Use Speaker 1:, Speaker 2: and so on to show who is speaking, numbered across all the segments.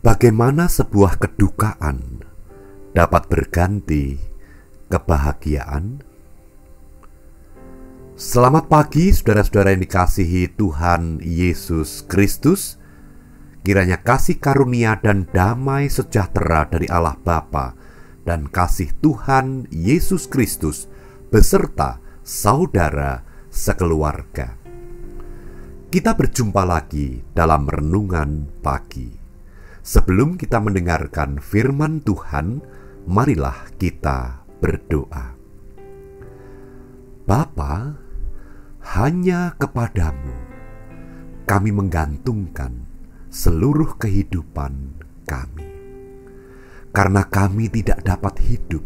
Speaker 1: Bagaimana sebuah kedukaan dapat berganti kebahagiaan? Selamat pagi saudara-saudara yang dikasihi Tuhan Yesus Kristus. Kiranya kasih karunia dan damai sejahtera dari Allah Bapa dan kasih Tuhan Yesus Kristus beserta saudara sekeluarga. Kita berjumpa lagi dalam renungan pagi. Sebelum kita mendengarkan firman Tuhan, marilah kita berdoa. Bapa, hanya kepadamu kami menggantungkan seluruh kehidupan kami, karena kami tidak dapat hidup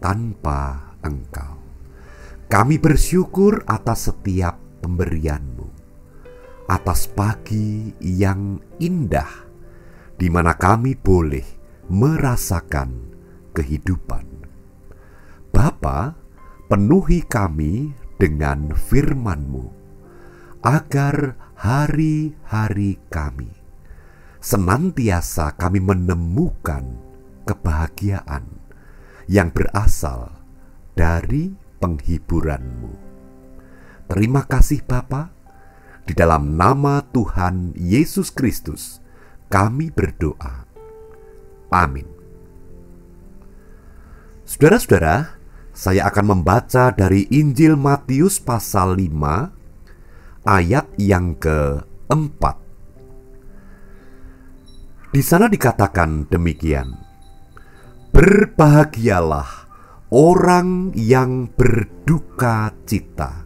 Speaker 1: tanpa Engkau. Kami bersyukur atas setiap pemberian-Mu, atas pagi yang indah di mana kami boleh merasakan kehidupan. Bapa, penuhi kami dengan firman-Mu, agar hari-hari kami senantiasa kami menemukan kebahagiaan yang berasal dari penghiburan-Mu. Terima kasih Bapa, di dalam nama Tuhan Yesus Kristus kami berdoa. Amin. Saudara-saudara, saya akan membaca dari Injil Matius pasal 5 ayat yang keempat. Di sana dikatakan demikian: berbahagialah orang yang berduka cita,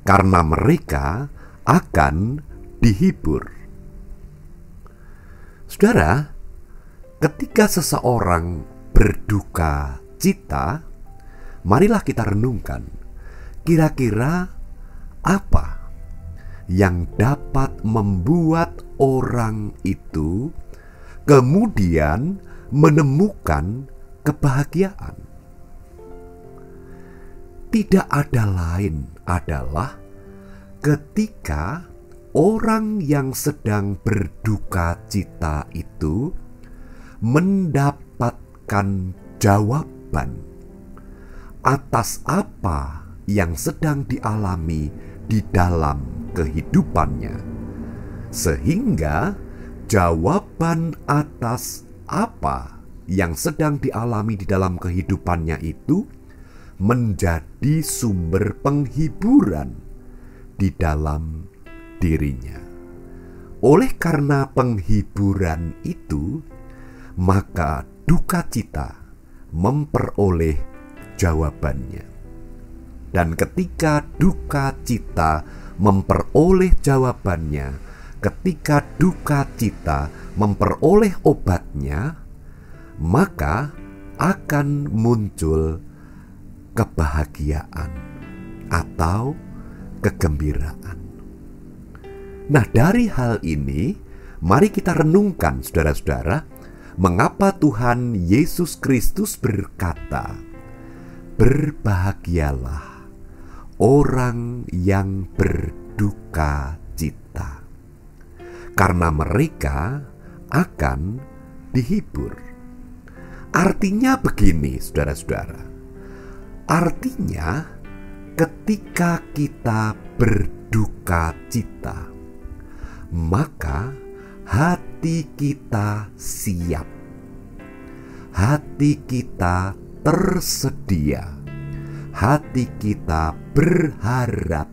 Speaker 1: karena mereka akan dihibur. Saudara, ketika seseorang berduka cita, marilah kita renungkan, kira-kira apa yang dapat membuat orang itu kemudian menemukan kebahagiaan. Tidak ada lain adalah ketika orang yang sedang berduka cita itu mendapatkan jawaban atas apa yang sedang dialami di dalam kehidupannya, sehingga jawaban atas apa yang sedang dialami di dalam kehidupannya itu menjadi sumber penghiburan di dalam dirinya. Oleh karena penghiburan itu, maka duka cita memperoleh jawabannya. Dan ketika duka cita memperoleh jawabannya, ketika duka cita memperoleh obatnya, maka akan muncul kebahagiaan atau kegembiraan. Nah, dari hal ini, mari kita renungkan saudara-saudara, mengapa Tuhan Yesus Kristus berkata, berbahagialah orang yang berduka cita, karena mereka akan dihibur. Artinya begini saudara-saudara, artinya ketika kita berduka cita, maka hati kita siap, hati kita tersedia, hati kita berharap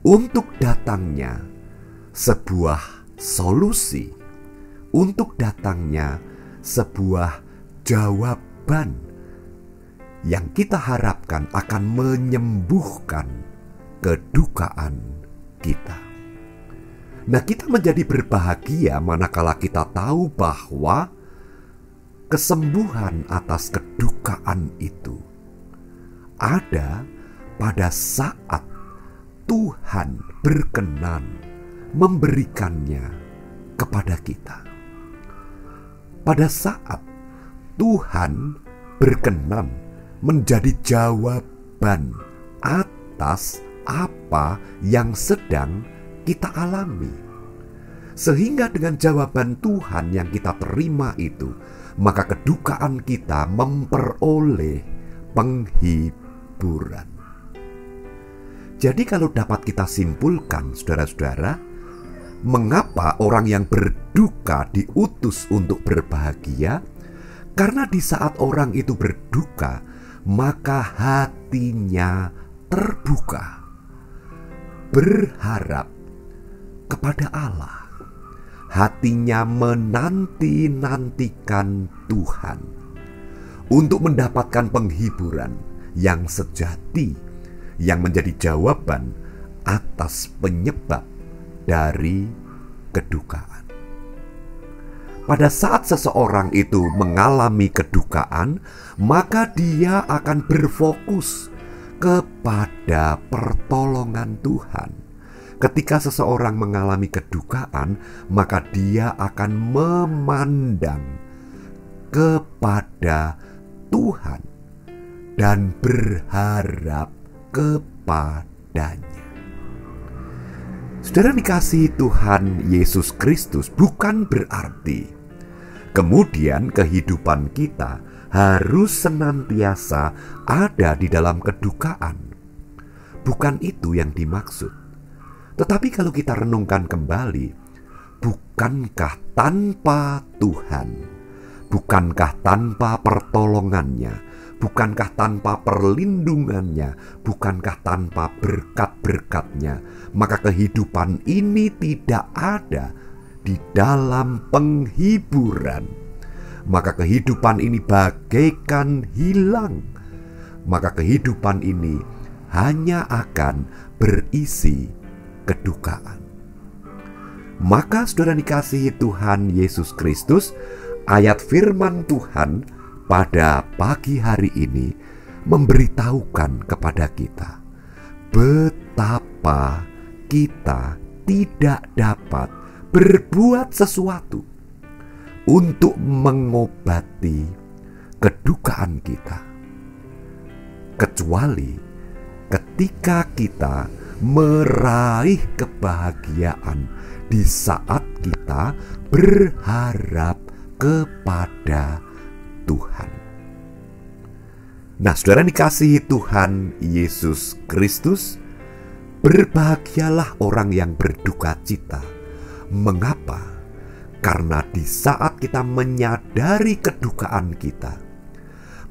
Speaker 1: untuk datangnya sebuah solusi, untuk datangnya sebuah jawaban yang kita harapkan akan menyembuhkan kedukaan kita. Nah, kita menjadi berbahagia manakala kita tahu bahwa kesembuhan atas kedukaan itu ada pada saat Tuhan berkenan memberikannya kepada kita. Pada saat Tuhan berkenan menjadi jawaban atas apa yang sedang kita alami. Sehingga dengan jawaban Tuhan yang kita terima itu, maka kedukaan kita memperoleh penghiburan. Jadi kalau dapat kita simpulkan, saudara-saudara, mengapa orang yang berduka diutus untuk berbahagia? Karena di saat orang itu berduka, maka hatinya terbuka, berharap kepada Allah. Hatinya menanti-nantikan Tuhan untuk mendapatkan penghiburan yang sejati, yang menjadi jawaban atas penyebab dari kedukaan. Pada saat seseorang itu mengalami kedukaan, maka dia akan berfokus kepada pertolongan Tuhan. Ketika seseorang mengalami kedukaan, maka dia akan memandang kepada Tuhan dan berharap kepadanya. Saudara dikasihi Tuhan Yesus Kristus, bukan berarti kemudian kehidupan kita harus senantiasa ada di dalam kedukaan. Bukan itu yang dimaksud. Tetapi kalau kita renungkan kembali, bukankah tanpa Tuhan, bukankah tanpa pertolongannya, bukankah tanpa perlindungannya, bukankah tanpa berkat-berkatnya, maka kehidupan ini tidak ada di dalam penghiburan. Maka kehidupan ini bagaikan hilang. Maka kehidupan ini hanya akan berisi kedukaan. Maka saudara dikasihi Tuhan Yesus Kristus, ayat firman Tuhan pada pagi hari ini memberitahukan kepada kita betapa kita tidak dapat berbuat sesuatu untuk mengobati kedukaan kita, kecuali ketika kita meraih kebahagiaan di saat kita berharap kepada Tuhan. Nah, saudara dikasihi Tuhan Yesus Kristus, berbahagialah orang yang berduka cita. Mengapa? Karena di saat kita menyadari kedukaan kita,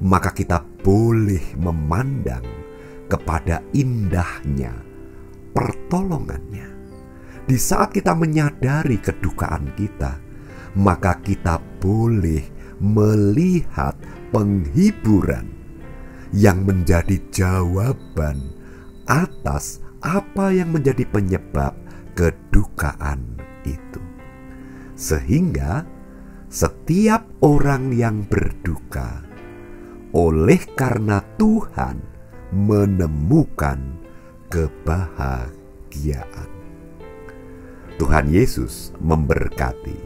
Speaker 1: maka kita boleh memandang kepada indahnya pertolongannya. Di saat kita menyadari kedukaan kita, maka kita boleh melihat penghiburan yang menjadi jawaban atas apa yang menjadi penyebab kedukaan itu. Sehingga setiap orang yang berduka, oleh karena Tuhan menemukan kebahagiaan. Tuhan Yesus memberkati.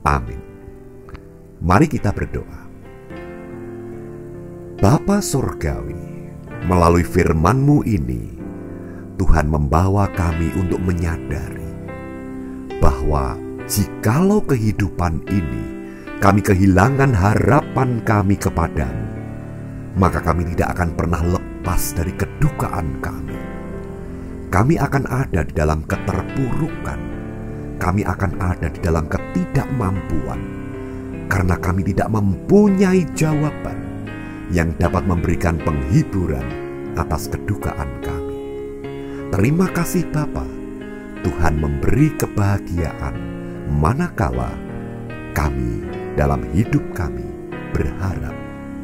Speaker 1: Amin. Mari kita berdoa. Bapa Sorgawi, melalui firman-Mu ini, Tuhan membawa kami untuk menyadari bahwa jikalau kehidupan ini kami kehilangan harapan kami kepadamu, maka kami tidak akan pernah lepas dari kedukaan kami. Kami akan ada di dalam keterpurukan. Kami akan ada di dalam ketidakmampuan, karena kami tidak mempunyai jawaban yang dapat memberikan penghiburan atas kedukaan kami. Terima kasih Bapa, Tuhan memberi kebahagiaan manakala kami dalam hidup kami berharap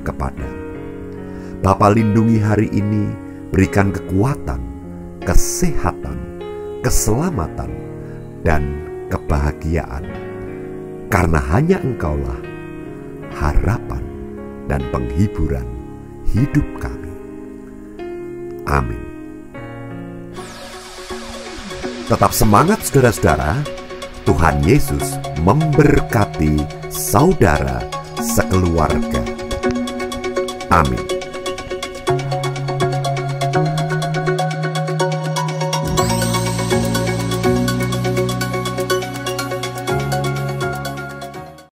Speaker 1: kepada-Mu. Bapa, lindungi hari ini, berikan kekuatan, kesehatan, keselamatan, dan kebahagiaan. Karena hanya Engkaulah harapan dan penghiburan hidup kami. Amin. Tetap semangat saudara-saudara. Tuhan Yesus memberkati saudara sekeluarga. Amin.